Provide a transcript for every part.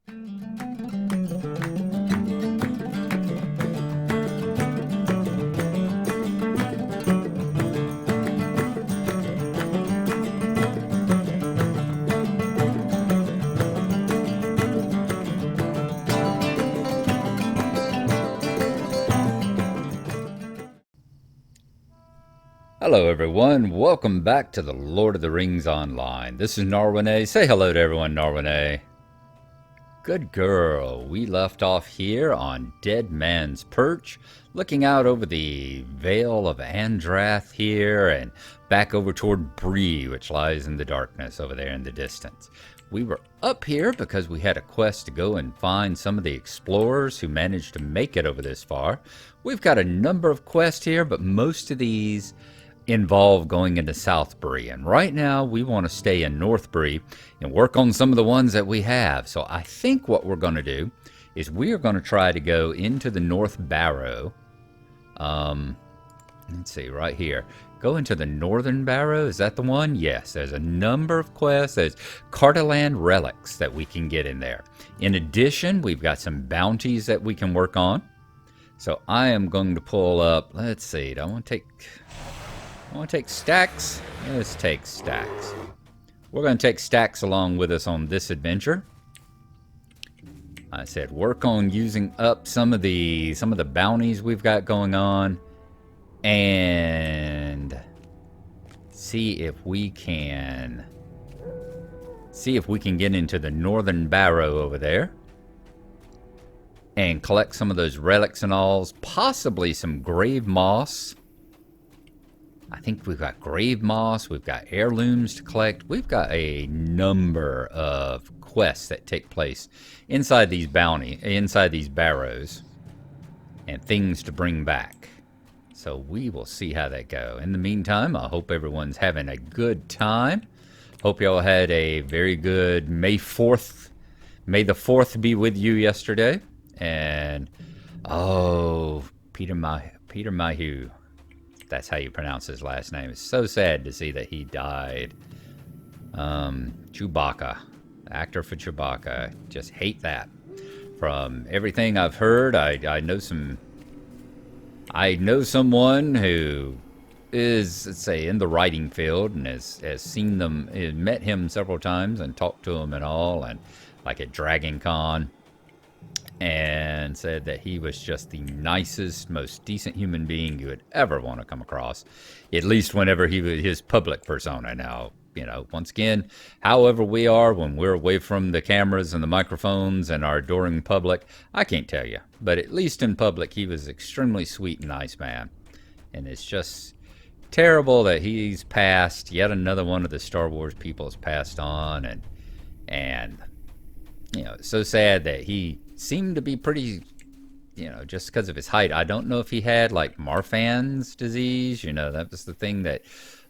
Hello everyone, welcome back to the Lord of the Rings Online. This is Gnarlrynae. Say hello to everyone, Gnarlrynae. Good girl. We left off here on Dead Man's Perch, looking out over the Vale of Andrath here and back over toward Bree, which lies in the darkness over there in the distance. We were up here because we had a quest to go and find some of the explorers who managed to make it over this far. We've got a number of quests here, but most of these involve going into South Bree, and right now we want to stay in North Bree and work on some of the ones that we have. So I think what we're going to do is we are going to try to go into the North Barrow. Let's see, right here. Go into the Northern Barrow. Is that the one? Yes, there's a number of quests. There's Cartaland relics that we can get in there. In addition, we've got some bounties that we can work on. So I am going to pull up, let's see, I want to take stacks. Let's take stacks. We're going to take stacks along with us on this adventure. I said work on using up some of the bounties we've got going on, and see if we can get into the Northern Barrow over there and collect some of those relics and alls, possibly some grave moss. I think we've got grave moss, we've got heirlooms to collect, we've got a number of quests that take place inside these barrows, and things to bring back. So we will see how that go. In the meantime, I hope everyone's having a good time. Hope y'all had a very good May 4th. May the 4th be with you yesterday. And, oh, Peter Mayhew. That's how you pronounce his last name. It's so sad to see that he died. Chewbacca, actor for Chewbacca. Just hate that. From everything I've heard, I know someone who is, let's say, in the writing field and has seen them, met him several times and talked to him and all, and like at Dragon Con. And said that he was just the nicest, most decent human being you would ever want to come across, at least whenever he was his public persona. Now, once again, however we are when we're away from the cameras and the microphones and our adoring public, I can't tell you. But at least in public, he was extremely sweet and nice man. And it's just terrible that he's passed. Yet another one of the Star Wars people has passed on. And it's so sad that he seemed to be pretty, just because of his height. I don't know if he had like Marfan's disease. That was the thing that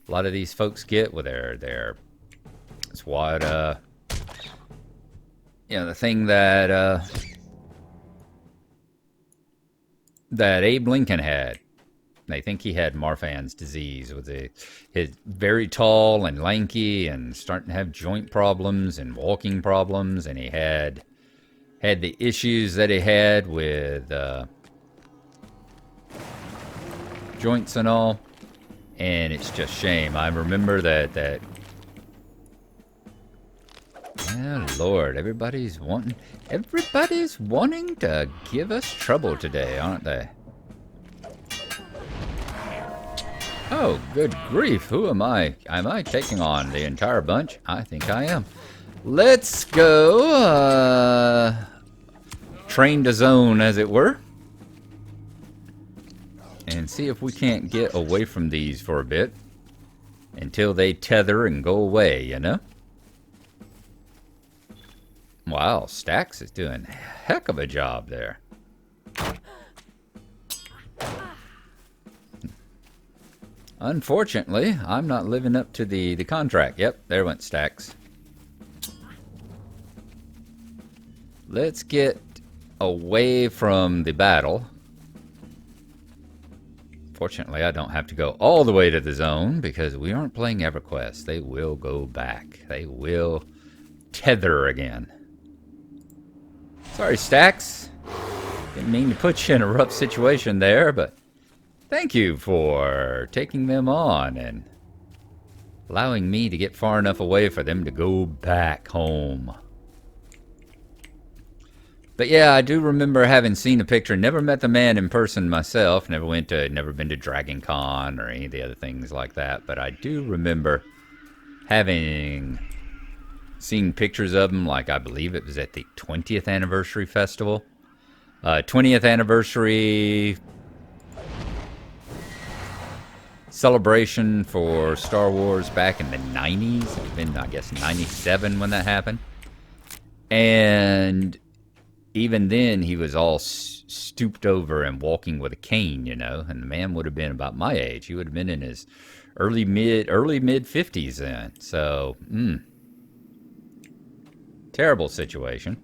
a lot of these folks get with their it's what the thing that Abe Lincoln had. They think he had Marfan's disease with his very tall and lanky and starting to have joint problems and walking problems, and he had the issues that he had with joints and all, and it's just shame. I remember that oh Lord, everybody's wanting to give us trouble today, aren't they? Oh, good grief, who am I? Am I taking on the entire bunch? I think I am. Let's go, train to zone, as it were, and see if we can't get away from these for a bit until they tether and go away, Wow, Stax is doing a heck of a job there. Unfortunately, I'm not living up to the contract. Yep, there went Stax. Let's get away from the battle. Fortunately, I don't have to go all the way to the zone because we aren't playing EverQuest. They will go back. They will tether again. Sorry, Stacks. Didn't mean to put you in a rough situation there, but thank you for taking them on and allowing me to get far enough away for them to go back home. But yeah, I do remember having seen a picture. Never met the man in person myself. Never been to Dragon Con or any of the other things like that. But I do remember having seen pictures of him. Like I believe it was at the 20th anniversary festival. 20th anniversary celebration for Star Wars back in the 90s. It had been, I guess, 97 when that happened. And even then, he was all stooped over and walking with a cane, you know. And the man would have been about my age. He would have been in his early mid 50s then. So, terrible situation.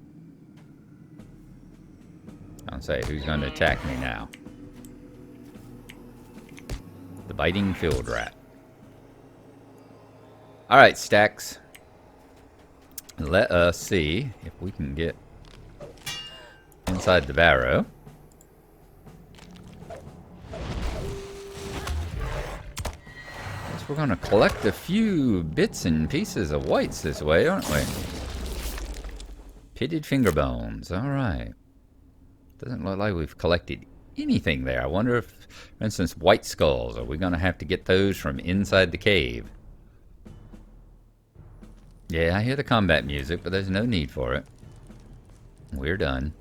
I'll say, who's going to attack me now? The biting field rat. All right, Stacks. Let us see if we can get inside the barrow. Guess we're going to collect a few bits and pieces of whites this way, aren't we? Pitted finger bones. All right. Doesn't look like we've collected anything there. I wonder if, for instance, white skulls, are we going to have to get those from inside the cave? Yeah, I hear the combat music, but there's no need for it. We're done.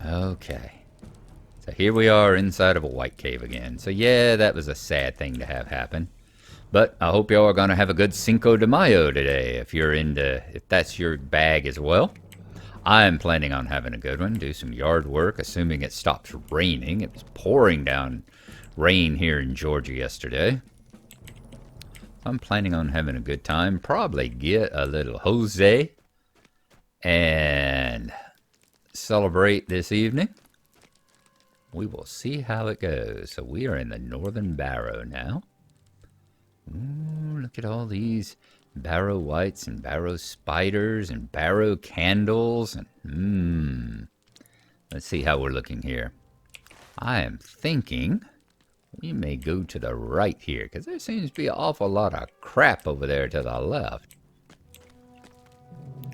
Okay. So here we are inside of a white cave again. So yeah, that was a sad thing to have happen. But I hope y'all are going to have a good Cinco de Mayo today if that's your bag as well. I'm planning on having a good one. Do some yard work, assuming it stops raining. It was pouring down rain here in Georgia yesterday. I'm planning on having a good time. Probably get a little Jose and celebrate this evening. We will see how it goes. So we are in the Northern Barrow now. Ooh, look at all these barrow whites and barrow spiders and barrow candles. And let's see how we're looking here. I am thinking we may go to the right here, because there seems to be an awful lot of crap over there to the left.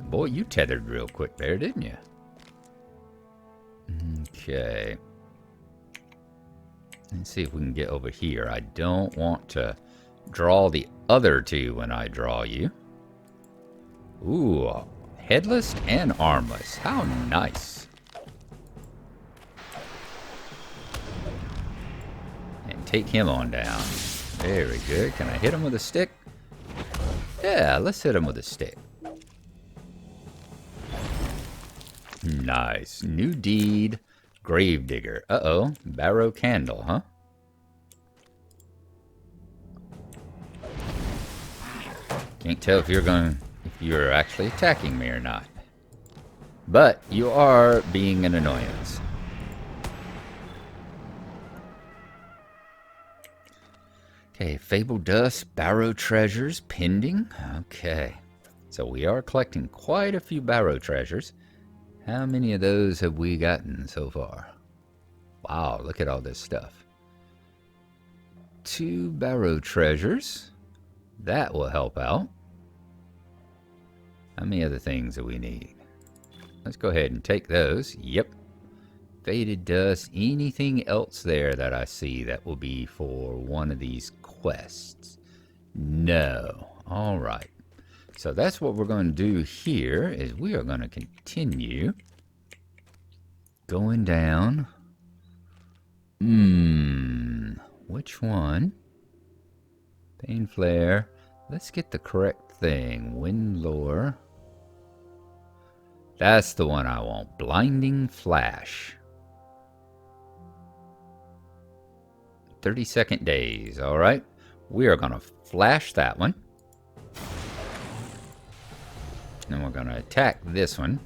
Boy, you tethered real quick there, didn't you? Okay. Let's see if we can get over here. I don't want to draw the other two when I draw you. Ooh, headless and armless. How nice. Take him on down. Very good. Can I hit him with a stick? Yeah, let's hit him with a stick. Nice. New deed, Gravedigger. Uh-oh. Barrow candle, huh? Can't tell if you're actually attacking me or not. But you are being an annoyance. Okay, Fable Dust, Barrow Treasures, pending. Okay, so we are collecting quite a few Barrow Treasures. How many of those have we gotten so far? Wow, look at all this stuff. 2 Barrow Treasures. That will help out. How many other things do we need? Let's go ahead and take those. Yep. Faded Dust. Anything else there that I see that will be for one of these quests? No. All right. So that's what we're going to do here, is we are going to continue going down. Which one? Pain Flare. Let's get the correct thing. Wind Lure. That's the one I want. Blinding Flash. 30-second days. All right. We are going to flash that one. And we're going to attack this one.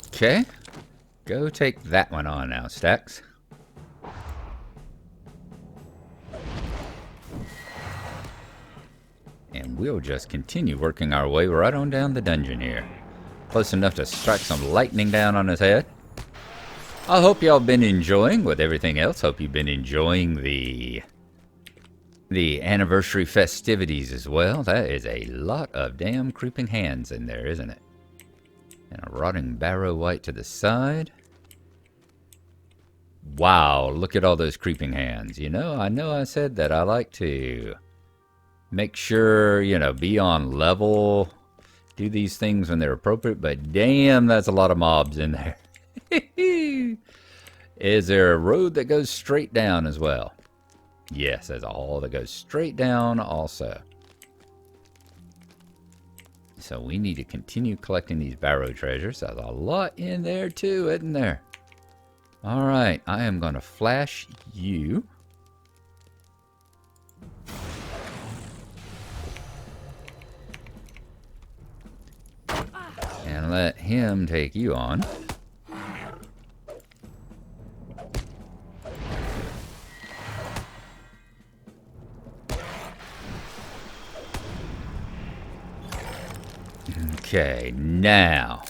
Okay. Go take that one on now, Stacks. And we'll just continue working our way right on down the dungeon here. Close enough to strike some lightning down on his head. I hope y'all been enjoying with everything else. Hope you've been enjoying the anniversary festivities as well. That is a lot of damn creeping hands in there, isn't it? And a rotting barrow white to the side. Wow, look at all those creeping hands. You know I said that I like to make sure, be on level, do these things when they're appropriate, but damn, that's a lot of mobs in there. Is there a road that goes straight down as well? Yes, there's a hall that goes straight down also. So we need to continue collecting these barrow treasures. There's a lot in there too, isn't there? Alright, I am going to flash you. And let him take you on. Okay, now,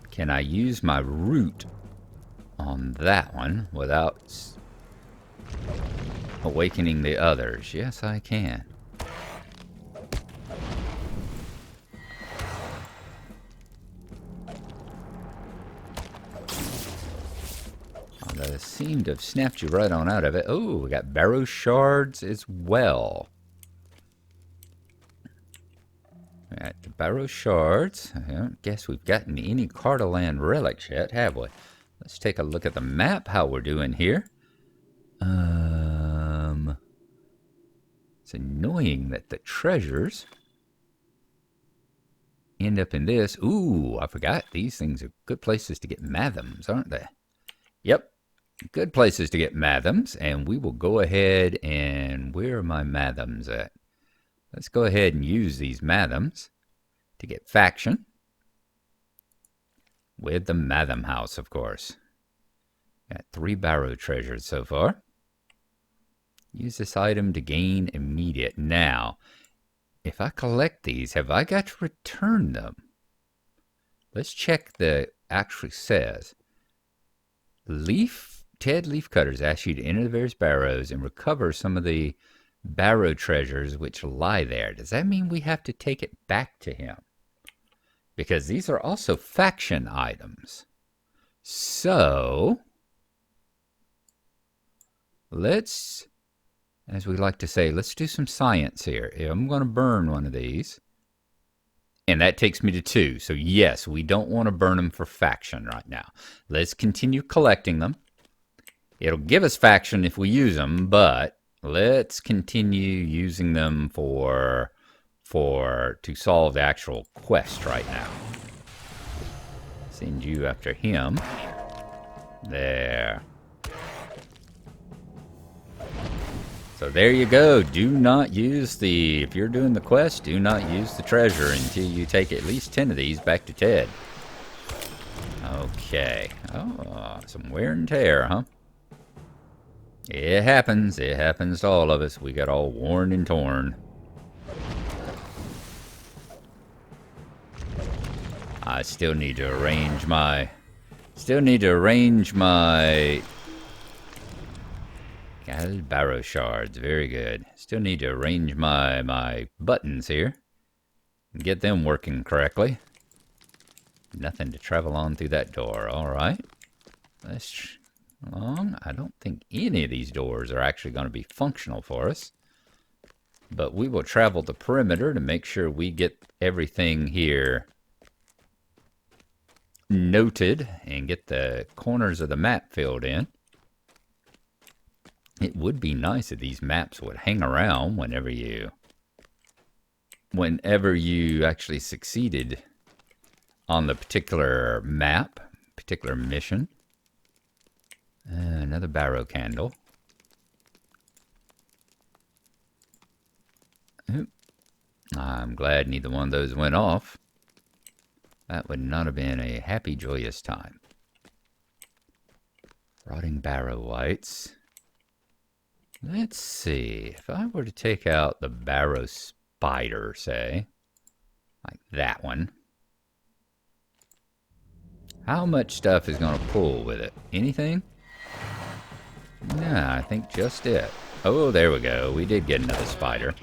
can I use my root on that one without awakening the others? Yes, I can. Oh, that seemed to have snapped you right on out of it. Oh, we got barrow shards as well. Got the barrow shards. I don't guess we've gotten any Cardaland relics yet, have we? Let's take a look at the map, how we're doing here. It's annoying that the treasures end up in this. Ooh, I forgot. These things are good places to get mathams, aren't they? Yep, good places to get mathams. And we will go ahead and... Where are my mathams at? Let's go ahead and use these mathams to get faction. With the Matham House, of course. Got 3 barrow treasures so far. Use this item to gain immediate. Now, if I collect these, have I got to return them? Let's check the actually says. Ted Leafcutters asks you to enter the various barrows and recover some of the barrow treasures which lie there. Does that mean we have to take it back to him? Because these are also faction items. So, let's, as we like to say, let's do some science here. I'm going to burn one of these. And that takes me to 2. So yes, we don't want to burn them for faction right now. Let's continue collecting them. It'll give us faction if we use them, but let's continue using them to solve the actual quest right now. Send you after him. There. So there you go. Do not use if you're doing the quest, do not use the treasure until you take at least 10 of these back to Ted. Okay. Oh, some wear and tear, huh? It happens. It happens to all of us. We got all worn and torn. I still need to arrange my... Got barrow shards. Very good. Still need to arrange my buttons here. And get them working correctly. Nothing to travel on through that door. Alright. Let's... I don't think any of these doors are actually going to be functional for us. But we will travel the perimeter to make sure we get everything here noted and get the corners of the map filled in. It would be nice if these maps would hang around whenever you actually succeeded on the particular map, particular mission. Another barrow candle. Oop. I'm glad neither one of those went off. That would not have been a happy, joyous time. Rotting barrow whites. Let's see. If I were to take out the barrow spider, say, like that one, how much stuff is going to pull with it? Anything? Nah, I think just it. Oh, there we go. We did get another spider.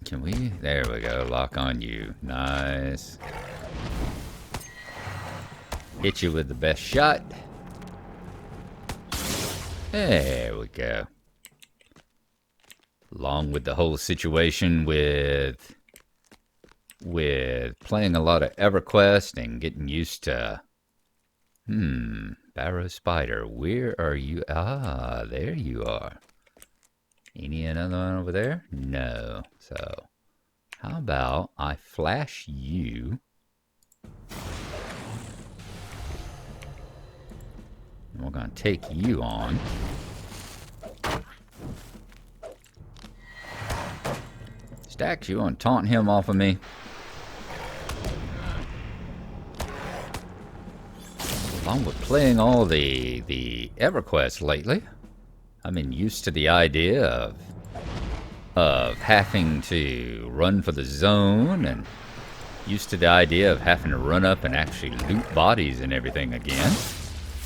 Can we? There we go. Lock on you. Nice. Hit you with the best shot. There we go. Along with the whole situation with playing a lot of EverQuest and getting used to... Barrow spider, where are you? Ah, there you are. Any another one over there? No. So, how about I flash you? And we're going to take you on. Stacks, you want to taunt him off of me? Along with playing all the EverQuest lately, I've been used to the idea of having to run for the zone, and used to the idea of having to run up and actually loot bodies and everything again.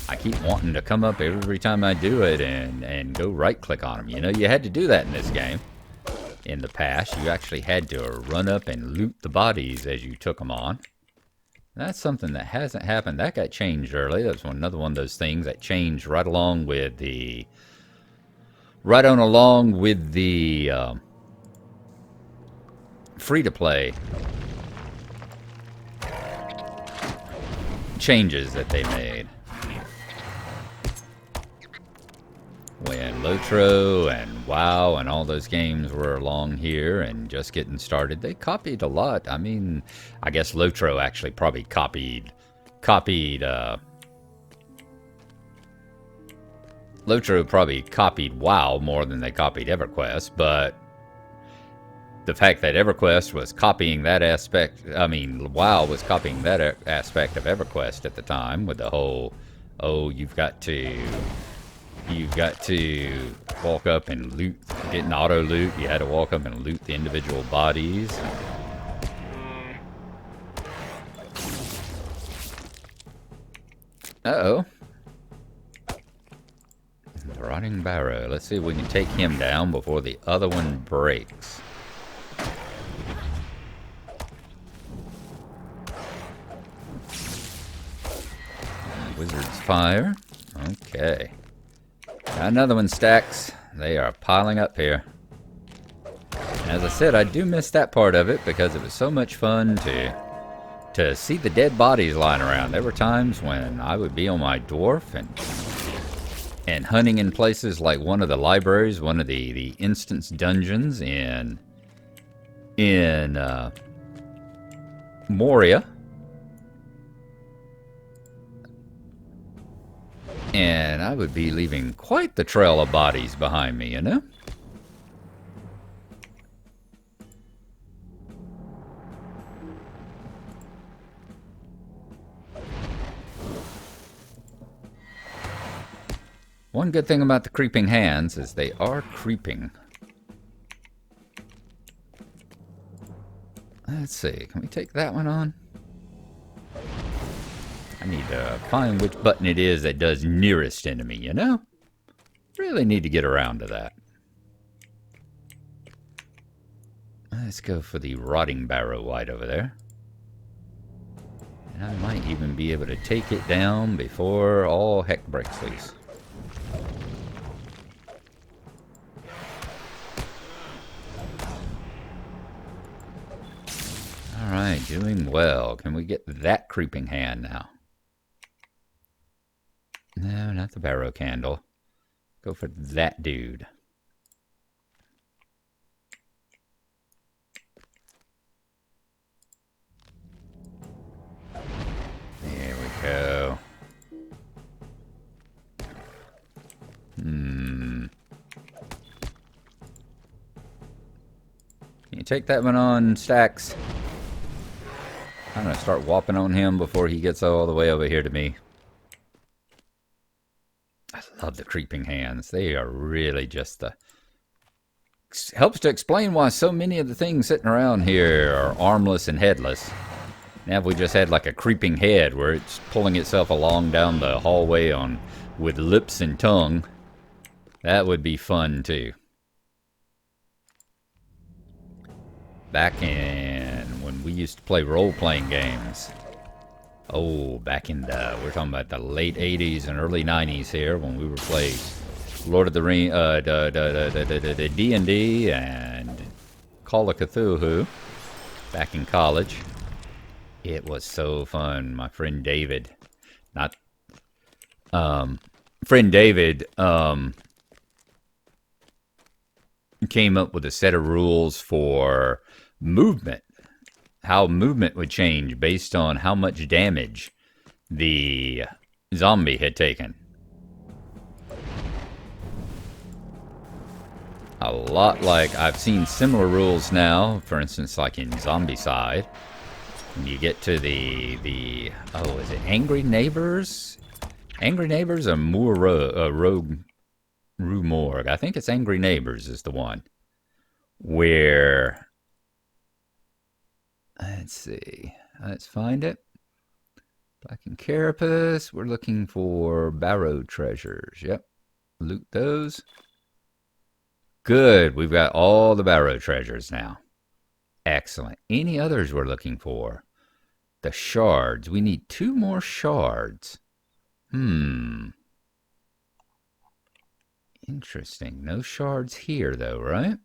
I keep wanting to come up every time I do it and go right click on them. You know, you had to do that in this game. In the past, you actually had to run up and loot the bodies as you took them on. That's something that hasn't happened. That got changed early. That's another one of those things that changed right along with the... free-to-play changes that they made. When SLOTRO and WoW and all those games were along here and just getting started, they copied a lot. I mean, I guess SLOTRO actually probably copied SLOTRO probably copied WoW more than they copied EverQuest, but the fact that EverQuest was copying that aspect, I mean, WoW was copying that aspect of EverQuest at the time with the whole, oh, you've got to walk up and loot, get an auto loot. You had to walk up and loot the individual bodies. Uh-oh. The Rotting Barrow. Let's see if we can take him down before the other one breaks. Wizard's Fire. Okay. Another one, Stacks. They are piling up here. As I said, I do miss that part of it because it was so much fun to see the dead bodies lying around. There were times when I would be on my dwarf and hunting in places like one of the libraries, one of the instance dungeons in Moria. And I would be leaving quite the trail of bodies behind me, you know? One good thing about the creeping hands is they are creeping. Let's see, can we take that one on? I need to find which button it is that does nearest enemy, you know? Really need to get around to that. Let's go for the Rotting Barrow White over there. And I might even be able to take it down before all heck breaks loose. Alright, doing well. Can we get that creeping hand now? No, not the barrow candle. Go for that dude. There we go. Can you take that one on, Stacks? I'm gonna start whopping on him before he gets all the way over here to me. I love the creeping hands. They are really just the... Helps to explain why so many of the things sitting around here are armless and headless. Now if we just had like a creeping head where it's pulling itself along down the hallway with lips and tongue, that would be fun too. Back in when we used to play role-playing games. Oh, back in we're talking about the late 80s and early 90s here when we were playing Lord of the Rings, the D&D and Call of Cthulhu back in college. It was so fun. My friend David, came up with a set of rules for movement. How movement would change based on how much damage the zombie had taken. A lot like I've seen similar rules now, for instance, like in Zombicide. When you get to is it Angry Neighbors? Angry Neighbors or Rue Morgue? I think it's Angry Neighbors is the one. Where, let's see, let's find it. Black and Carapace, we're looking for Barrow treasures. Yep, loot those. Good, we've got all the Barrow treasures now. Excellent. Any others we're looking for? The shards. We need 2 more shards. Interesting. No shards here, though, right?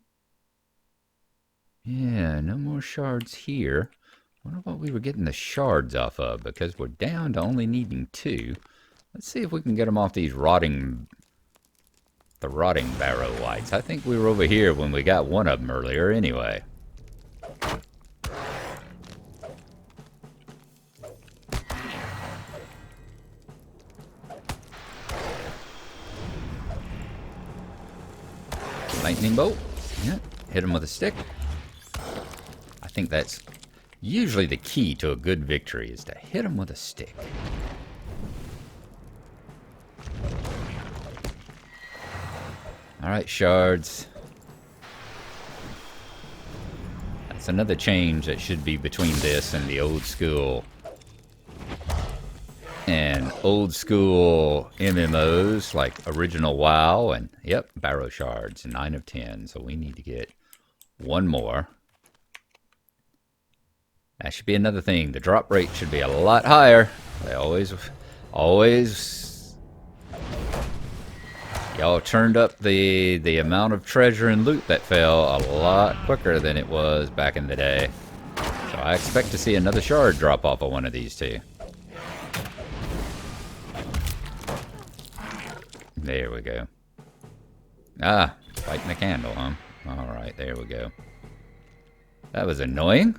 Yeah, no more shards here. I wonder what we were getting the shards off of, because we're down to only needing 2. Let's see if we can get them off these rotting barrow whites. I think we were over here when we got one of them earlier anyway. Lightning bolt. Yeah, hit him with a stick. I think that's usually the key to a good victory, is to hit him with a stick. Alright, shards. That's another change that should be between this and the old school MMOs like original WoW. And yep, Barrow shards, 9 of 10. So we need to get 1 more. That should be another thing. The drop rate should be a lot higher. They always y'all turned up the amount of treasure and loot that fell a lot quicker than it was back in the day. So I expect to see another shard drop off of one of these 2. There we go. Ah, lighting the candle, huh? Alright, there we go. That was annoying.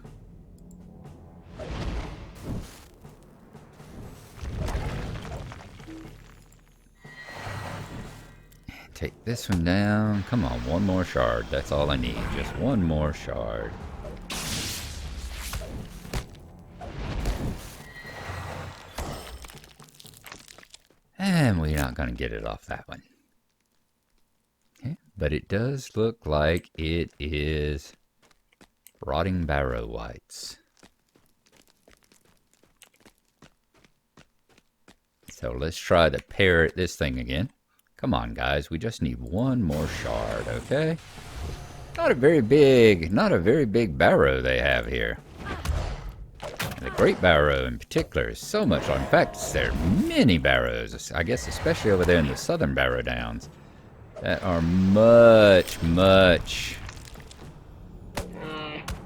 Take this one down. Come on, 1 more shard. That's all I need. Just 1 more shard. And we're not going to get it off that one. Okay. But it does look like it is rotting barrow whites. So let's try to parrot this thing again. Come on, guys. We just need 1 more shard, okay? Not a very big barrow they have here. The Great Barrow in particular is so much. In fact, there are many barrows, I guess especially over there in the Southern Barrow Downs, that are much, much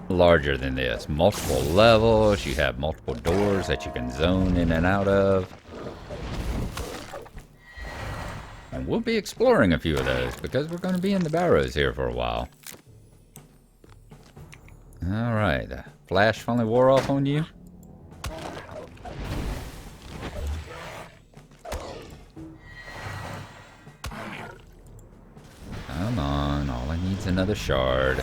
larger than this. Multiple levels. You have multiple doors that you can zone in and out of. And we'll be exploring a few of those because we're going to be in the barrows here for a while. Alright, the flash finally wore off on you. Come on, all I need is another shard.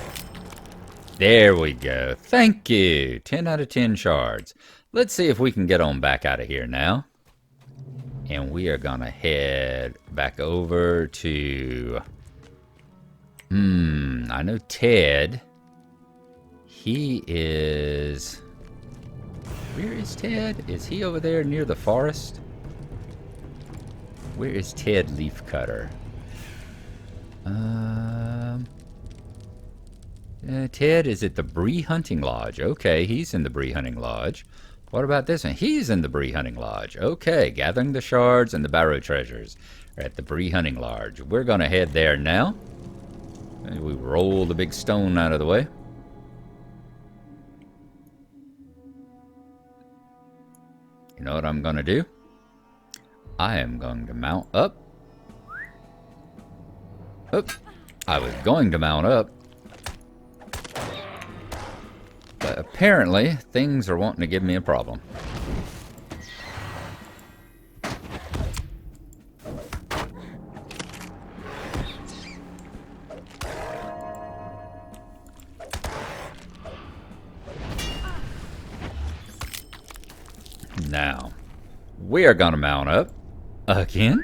There we go. Thank you. 10 out of 10 shards. Let's see if we can get on back out of here now. And we are going to head back over to... I know Ted. He is... Where is Ted? Is he over there near the forest? Where is Ted Leafcutter? Ted is at the Bree Hunting Lodge. Okay, he's in the Bree Hunting Lodge. What about this one? He's in the Bree Hunting Lodge. Okay, gathering the shards and the Barrow treasures at the Bree Hunting Lodge. We're going to head there now. We roll the big stone out of the way. You know what I'm going to do? I am going to mount up. Oop. I was going to mount up. But apparently, things are wanting to give me a problem. Now, we are going to mount up again.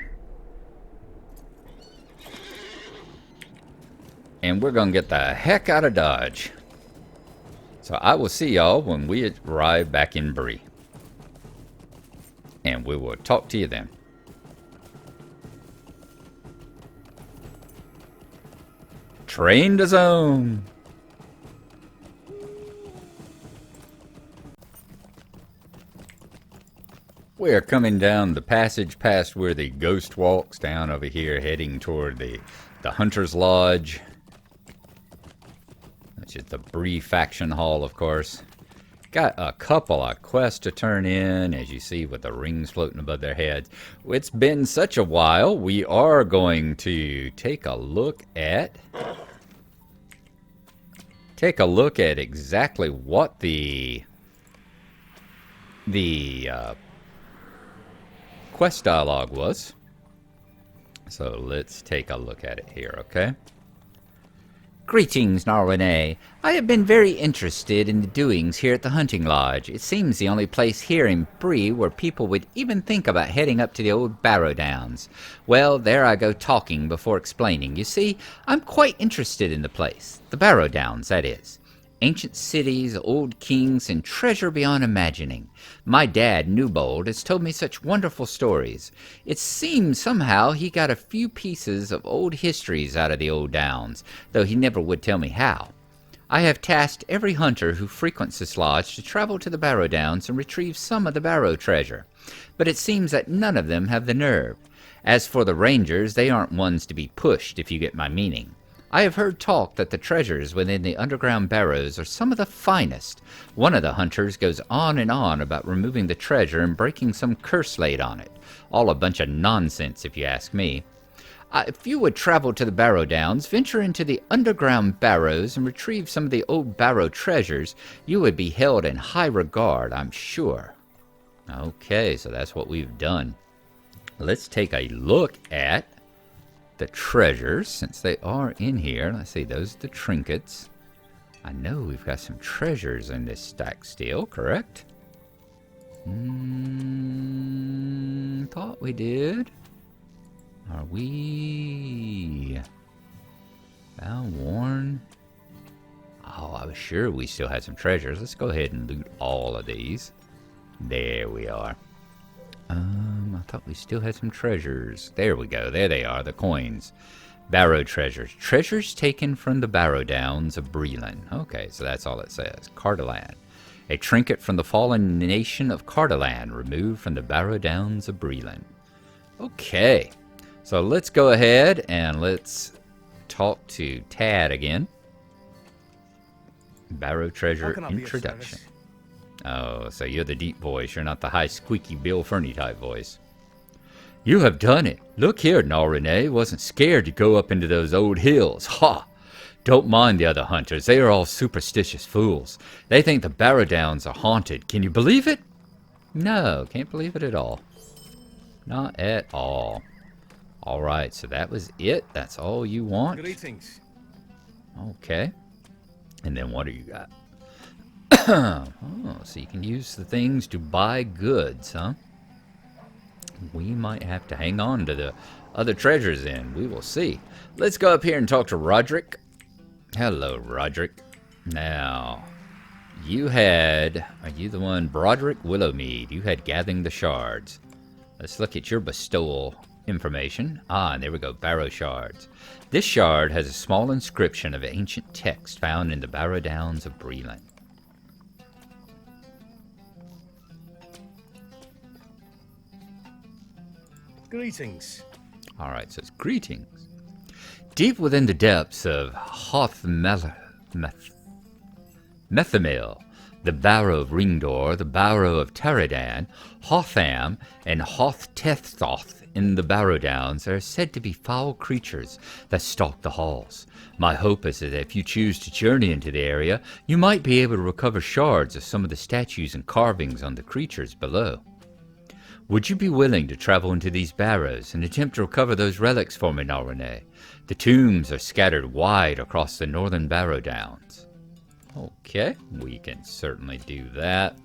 And we're going to get the heck out of Dodge. So I will see y'all when we arrive back in Bree. And we will talk to you then. Train to zone. We are coming down the passage past where the ghost walks down over here, heading toward the Hunter's Lodge. Which is the Bree Faction Hall, of course. Got a couple of quests to turn in, as you see, with the rings floating above their heads. It's been such a while. We are going to take a look at exactly what the quest dialogue was. So let's take a look at it here, okay? Greetings, Gnarlrynae. I have been very interested in the doings here at the Hunting Lodge. It seems the only place here in Bree where people would even think about heading up to the old Barrow Downs. Well, there I go talking before explaining. You see, I'm quite interested in the place. The Barrow Downs, that is. Ancient cities, old kings, and treasure beyond imagining. My dad, Newbold, has told me such wonderful stories. It seems somehow he got a few pieces of old histories out of the old downs, though he never would tell me how. I have tasked every hunter who frequents this lodge to travel to the Barrow Downs and retrieve some of the Barrow treasure, but it seems that none of them have the nerve. As for the rangers, they aren't ones to be pushed, if you get my meaning. I have heard talk that the treasures within the underground barrows are some of the finest. One of the hunters goes on and on about removing the treasure and breaking some curse laid on it. All a bunch of nonsense, if you ask me. If you would travel to the Barrow Downs, venture into the underground barrows, and retrieve some of the old Barrow treasures, you would be held in high regard, I'm sure. Okay, so that's what we've done. Let's take a look at the treasures, since they are in here. Let's see, those are the trinkets. I know we've got some treasures in this stack still, correct? Thought we did. Are we... Worn? Oh, I was sure we still had some treasures. Let's go ahead and loot all of these. There we are. I thought we still had some treasures. There we go. There they are, the coins. Barrow treasures. Treasures taken from the Barrow Downs of Breeland. Okay, so that's all it says. Cardaland. A trinket from the fallen nation of Cardaland, removed from the Barrow Downs of Breeland. Okay, so let's go ahead and let's talk to Tad again. Barrow treasure introduction. Oh, so you're the deep voice. You're not the high, squeaky Bill Ferny type voice. You have done it. Look here, Gnarlrynae wasn't scared to go up into those old hills. Ha! Don't mind the other hunters. They are all superstitious fools. They think the Barrow Downs are haunted. Can you believe it? No, can't believe it at all. Not at all. All right, so that was it. That's all you want? Greetings. Okay. And then what do you got? Oh, so you can use the things to buy goods, huh? We might have to hang on to the other treasures then. We will see. Let's go up here and talk to Roderick. Hello, Roderick. Now, you had... Are you the one? Broderick Willowmead. You had gathering the shards. Let's look at your bestowal information. Ah, and there we go. Barrow shards. This shard has a small inscription of ancient text found in the Barrow Downs of Breland. Greetings. All right, so it's greetings. Deep within the depths of Methamil, the Barrow of Ringdor, the Barrow of Taradan, Hotham, and Hoth-Tethoth in the Barrow Downs are said to be foul creatures that stalk the halls. My hope is that if you choose to journey into the area, you might be able to recover shards of some of the statues and carvings on the creatures below. Would you be willing to travel into these barrows and attempt to recover those relics for me, Gnarlrynae? The tombs are scattered wide across the Northern Barrow Downs. Okay, we can certainly do that.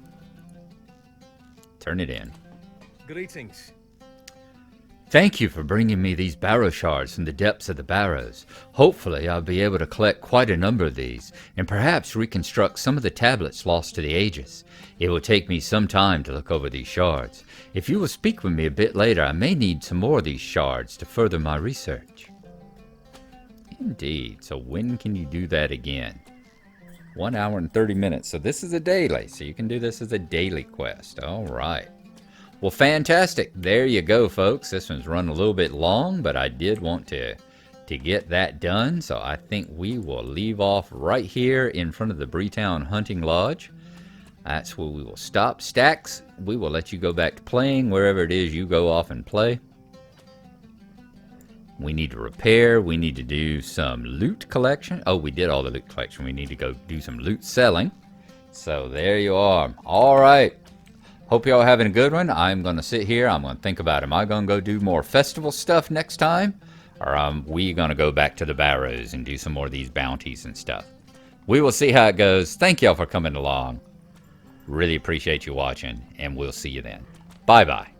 Turn it in. Greetings. Thank you for bringing me these barrow shards from the depths of the barrows. Hopefully I'll be able to collect quite a number of these, and perhaps reconstruct some of the tablets lost to the ages. It will take me some time to look over these shards. If you will speak with me a bit later, I may need some more of these shards to further my research. Indeed. So when can you do that again? 1 hour and 30 minutes. So this is a daily, so you can do this as a daily quest. All right. Well, fantastic. There you go, folks. This one's run a little bit long, but I did want to get that done. So I think we will leave off right here in front of the Bree Hunting Lodge. That's where we will stop. Stacks, we will let you go back to playing wherever it is you go off and play. We need to repair. We need to do some loot collection. Oh, we did all the loot collection. We need to go do some loot selling. So there you are. All right. Hope y'all having a good one. I'm going to sit here. I'm going to think about, am I going to go do more festival stuff next time? Or are we going to go back to the barrows and do some more of these bounties and stuff? We will see how it goes. Thank y'all for coming along. Really appreciate you watching, and we'll see you then. Bye-bye.